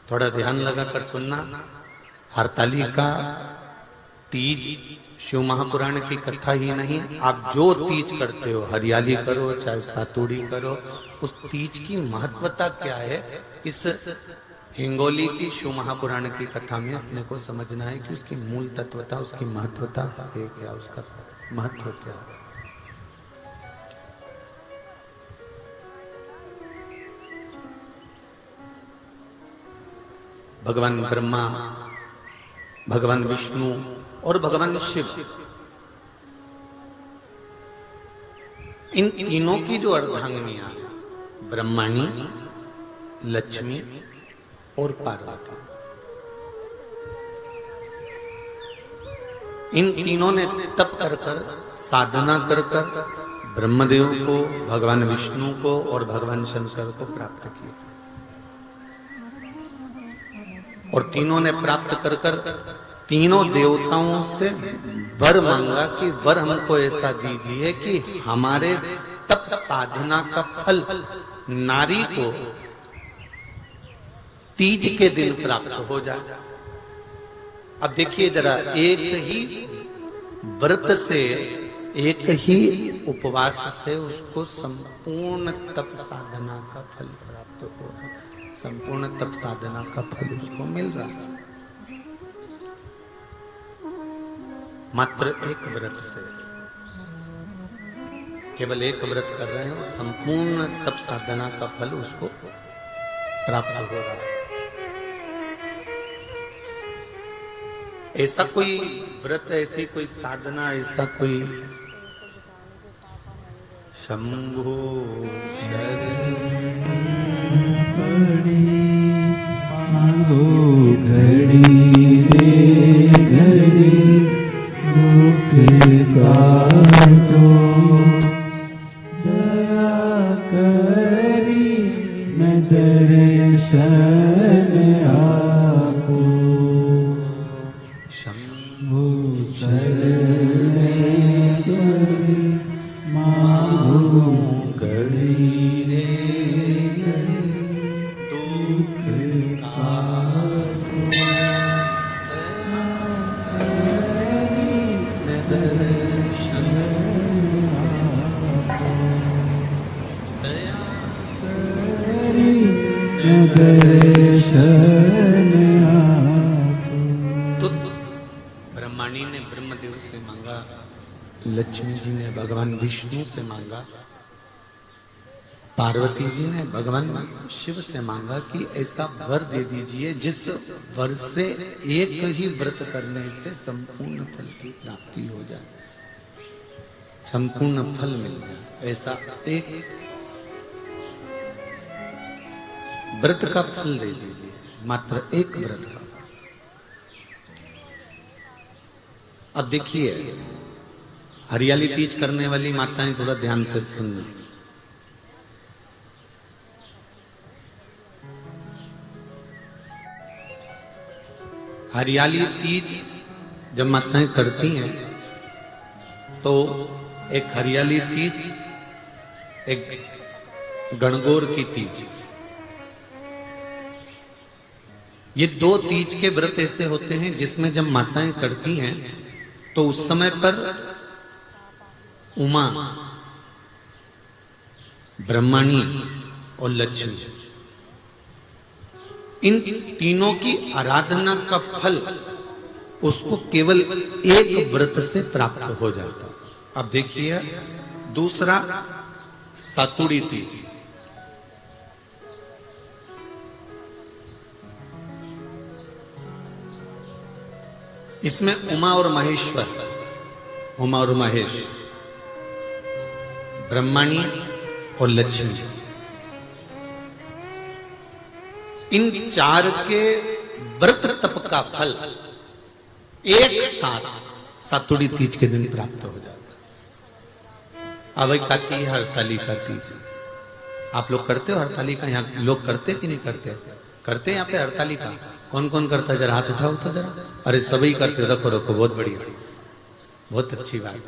थोड़ा ध्यान लगाकर सुनना। हरतालिका तीज शिव महापुराण की कथा ही नहीं, आप जो तीज करते हो, हरियाली करो चाहे सातुड़ी करो, उस तीज की महत्वता क्या है, इस हिंगोली की शिव महापुराण की कथा में अपने को समझना है कि उसकी मूल तत्वता, उसकी महत्वता है क्या, उसका महत्व क्या है। भगवान ब्रह्मा, भगवान विष्णु और भगवान शिव, इन तीनों की जो अर्धांगिनियां, ब्रह्माणी, लक्ष्मी और पार्वती, इन तीनों ने तप कर कर, साधना कर कर ब्रह्मदेव को, भगवान विष्णु को और भगवान शंकर को प्राप्त किया। और तीनों ने प्राप्त कर कर तीनों देवताओं से वर मांगा कि वर हमको ऐसा दीजिए कि हमारे तप साधना का फल नारी को तीज के दिन प्राप्त हो जाए। अब देखिए जरा, एक ही व्रत से, एक ही उपवास से उसको संपूर्ण तप साधना का फल प्राप्त हो रहा है, संपूर्ण तप साधना का फल उसको मिल रहा है, मात्र एक व्रत से। केवल एक व्रत कर रहे हैं, संपूर्ण तप साधना का फल उसको प्राप्त हो रहा है। ऐसा कोई व्रत, ऐसी कोई साधना, ऐसा कोई शंभो घड़ी रे घड़ी मुख काटो, दया करी मैं दर्शन आपो, शंभो शरण घड़ी मांगो घड़ी रे घड़ी दुख तो ब्रह्माणी ने ब्रह्मदेव से मांगा, लक्ष्मी जी ने भगवान विष्णु से मांगा, पार्वती जी ने भगवान शिव से मांगा कि ऐसा वर दे दीजिए जिस वर से एक ही व्रत करने से संपूर्ण फल की प्राप्ति हो जाए, संपूर्ण फल मिल जाए। ऐसा एक व्रत का फल दे दीजिए, मात्र एक व्रत का। अब देखिए, हरियाली तीज करने वाली माताएं थोड़ा ध्यान से सुनना। हरियाली तीज जब माताएं करती हैं तो एक हरियाली तीज, एक गणगौर की तीज, ये दो तीज के व्रत ऐसे होते हैं जिसमें जब माताएं करती हैं तो उस समय पर उमा, ब्रह्माणी और लक्ष्मी, इन तीनों की आराधना का फल उसको केवल एक व्रत से प्राप्त हो जाता। अब देखिए दूसरा, सातुड़ी तीज। इसमें उमा और महेश्वर, उमा और महेश, ब्रह्माणी और लक्ष्मी, इन चार के व्रत तप का फल एक साथ सातुड़ी तीज के दिन प्राप्त हो जाता। अब एक आती है हरतालिका तीज। आप लोग करते हो हरतालिका? यहाँ लोग करते कि नहीं करते? करते हैं यहाँ पे हरतालिका? कौन कौन करता है? जरा हाथ उठाओ तो जरा। अरे सभी करते हो, रखो रखो, बहुत बढ़िया, बहुत अच्छी बात।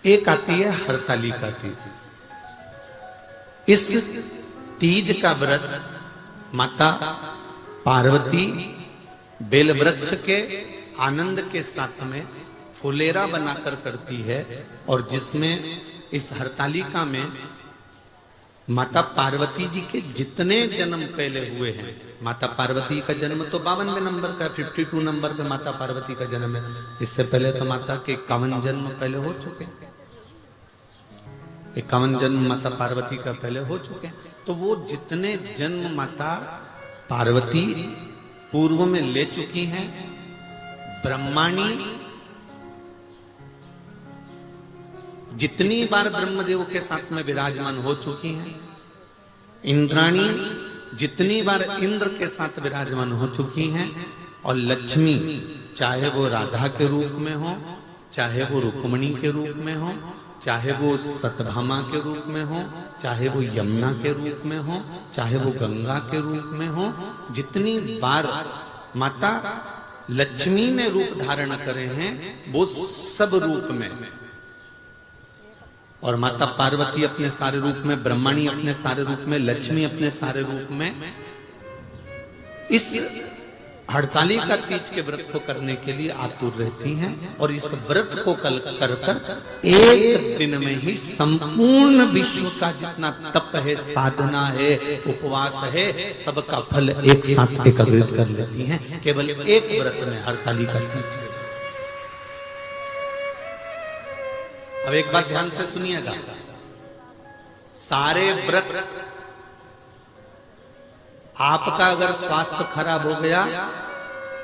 एक आती है हरतालिका तीज। इस तीज का व्रत माता पार्वती बेल वृक्ष के आनंद के साथ में फुलेरा बनाकर करती है, और जिसमें इस हरतालिका में माता पार्वती जी के जितने जन्म पहले हुए हैं, माता पार्वती का जन्म तो 52वें नंबर का, 52 नंबर पे माता पार्वती का जन्म है। इससे पहले तो माता के 51 जन्म पहले हो चुके, 51 जन्म माता पार्वती का पहले हो चुके। तो वो जितने जन्म माता पार्वती पूर्व में ले चुकी हैं, ब्रह्माणी जितनी बार ब्रह्मदेव के साथ में विराजमान हो चुकी हैं, इंद्राणी जितनी बार इंद्र के साथ विराजमान हो चुकी हैं, और लक्ष्मी चाहे वो राधा के रूप में हो, चाहे वो रुक्मणी के रूप में हो, चाहे वो सतभामा के रूप में हो, चाहे वो यमुना के रूप में हो, चाहे वो गंगा के रूप में हो, जितनी बार माता लक्ष्मी ने रूप धारण करे हैं वो सब रूप में, और माता पार्वती अपने सारे रूप में, ब्रह्मणी अपने सारे रूप में, लक्ष्मी अपने सारे रूप में इस हड़तालिका तीज के व्रत को करने के लिए आतुर रहती हैं। और इस व्रत को कर कर एक दिन में ही संपूर्ण विश्व का जितना तप है, साधना है, उपवास है, सबका फल एक साथ एकत्रित कर लेती हैं केवल एक व्रत में, हड़तालिका तीज। अब एक बात ध्यान से सुनिएगा, सारे व्रत आपका अगर स्वास्थ्य खराब हो गया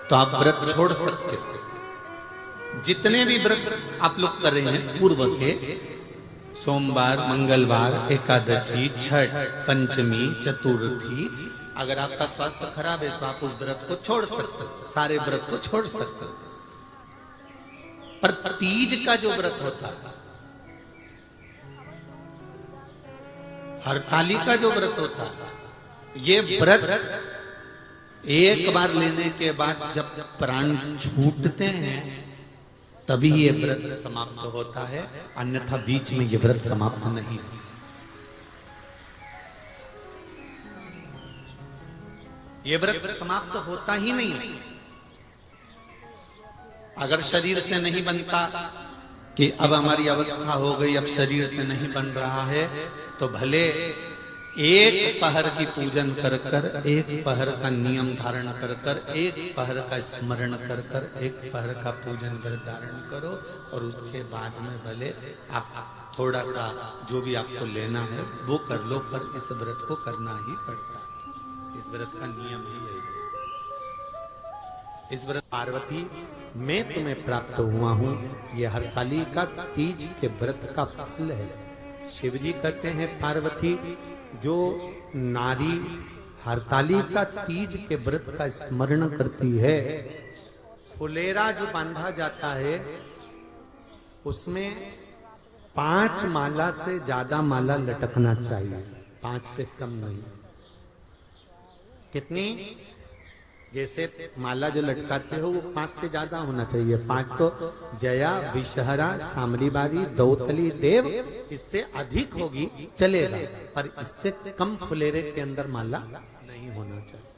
तो आप व्रत छोड़ सकते हो। जितने भी व्रत आप लोग कर रहे हैं पूर्व के, सोमवार, मंगलवार, एकादशी, छठ, पंचमी, चतुर्थी, अगर आपका स्वास्थ्य खराब है तो आप उस व्रत को छोड़ सकते हो, सारे व्रत को छोड़ सकते हो। पर तीज का जो व्रत होता है, हरतालिका जो व्रत होता है, ये व्रत एक बार लेने के बाद जब प्राण छूटते हैं तभी ये व्रत समाप्त होता है, अन्यथा बीच में ये व्रत समाप्त नहीं। ये व्रत समाप्त होता ही नहीं। अगर शरीर से नहीं बनता कि अब हमारी अवस्था हो गई, अब शरीर से नहीं बन रहा है, तो भले एक पहर की पूजन कर कर, एक पहर का नियम धारण कर कर, एक पहर का स्मरण कर कर, एक पहर का पूजन कर धारण करो, और उसके बाद में भले आप थोड़ा सा जो भी आपको लेना है वो कर लो, पर इस व्रत को करना ही पड़ता है। इस व्रत का नियम ही यही है। इस व्रत पार्वती मैं तुम्हें प्राप्त हुआ हूं, ये हरतालिका तीज के व्रत का फल है। शिव जी कहते हैं पार्वती जो नारी हरतालिका तीज के व्रत का स्मरण करती है, फुलेरा जो बांधा जाता है उसमें 5 माला से ज्यादा माला लटकना चाहिए, 5 से कम नहीं। कितनी? जैसे माला जो लटकाते हो वो 5 से ज्यादा होना चाहिए। 5 तो जया, विषहरा, शामलीबारी, दौतली, देव, इससे अधिक होगी चलेगा, पर इससे कम फुलेरे के अंदर माला नहीं होना चाहिए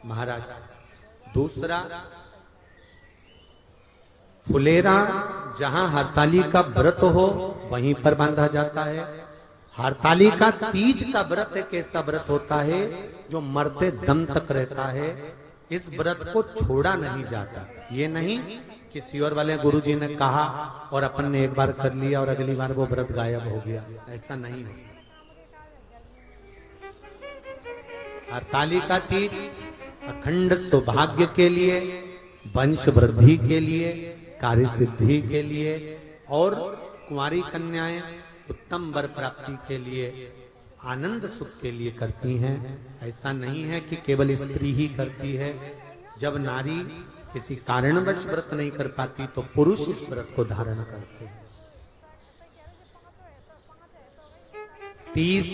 महाराज। दूसरा, फुलेरा जहां हरतालिका व्रत हो वहीं पर बांधा जाता है। हरतालिका तीज का व्रत एक ऐसा व्रत होता है जो मरते दम तक रहता है। इस व्रत को छोड़ा नहीं जाता। ये नहीं कि सियोर वाले गुरुजी ने कहा और अपन ने एक बार कर लिया और अगली बार वो व्रत गायब हो गया, ऐसा नहीं होता। हरतालिका तीज अखंड सौभाग्य के लिए, वंश वृद्धि के लिए, कार्य सिद्धि के लिए और कुंवारी कन्याएं उत्तम वर प्राप्ति के लिए, आनंद सुख के लिए करती हैं। ऐसा नहीं है कि केवल स्त्री ही करती है। जब नारी किसी कारणवश व्रत नहीं कर पाती तो पुरुष इस व्रत को धारण करते हैं। 30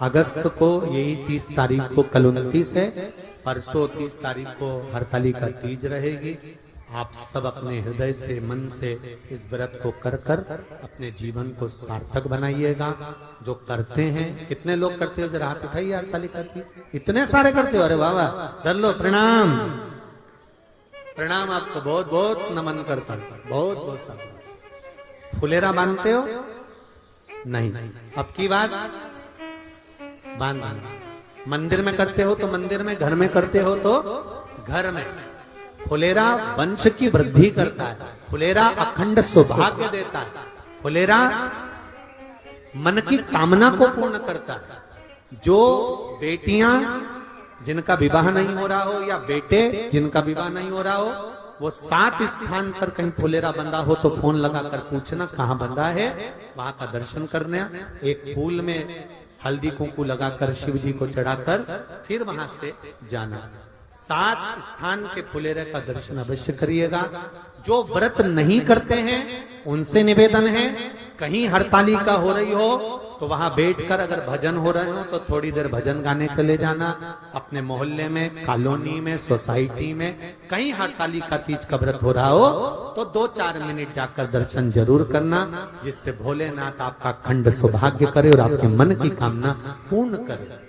अगस्त को, यही 30 तारीख को, कल 29 है, परसों 30 तारीख को हरतालिका तीज रहेगी आप सब अपने हृदय से, मन से इस व्रत को कर कर अपने जीवन को सार्थक बनाइएगा। जो करते हैं, कितने लोग करते हो, जरा हाथ उठाइए हरतालिका तीज। इतने सारे करते हो, अरे वाह वाह, कर लो, प्रणाम प्रणाम, आपको बहुत बहुत नमन करता हूं, बहुत बहुत सारा। फुलेरा बांधते हो? नहीं, अब की बात बांधना। मंदिर में करते हो तो मंदिर में, घर में करते हो तो घर में। फुलेरा वंश की वृद्धि करता है, फुलेरा अखंड सौभाग्य देता है, फुलेरा मन की कामना को पूर्ण करता है। जो बेटियां जिनका विवाह नहीं हो रहा हो, या बेटे जिनका विवाह नहीं हो रहा हो, वो 7 स्थान पर कहीं फुलेरा बंधा हो तो फोन लगाकर पूछना कहाँ बंधा है, वहां का दर्शन करना। एक फूल में हल्दी कुंकू लगाकर शिव जी को चढ़ाकर फिर वहां से जाना। 7 स्थान के फुलेरे का दर्शन अवश्य करिएगा। जो व्रत नहीं करते हैं उनसे निवेदन है, कहीं हरतालिका हो रही हो तो वहां बैठकर अगर भजन हो रहे हो तो थोड़ी देर भजन गाने चले जाना। अपने मोहल्ले में, कॉलोनी में, सोसाइटी में कहीं हरतालिका तीज का व्रत हो रहा हो तो 2-4 मिनट जाकर दर्शन जरूर करना, जिससे भोलेनाथ आपका अखंड सौभाग्य करे और आपके मन की कामना पूर्ण करे।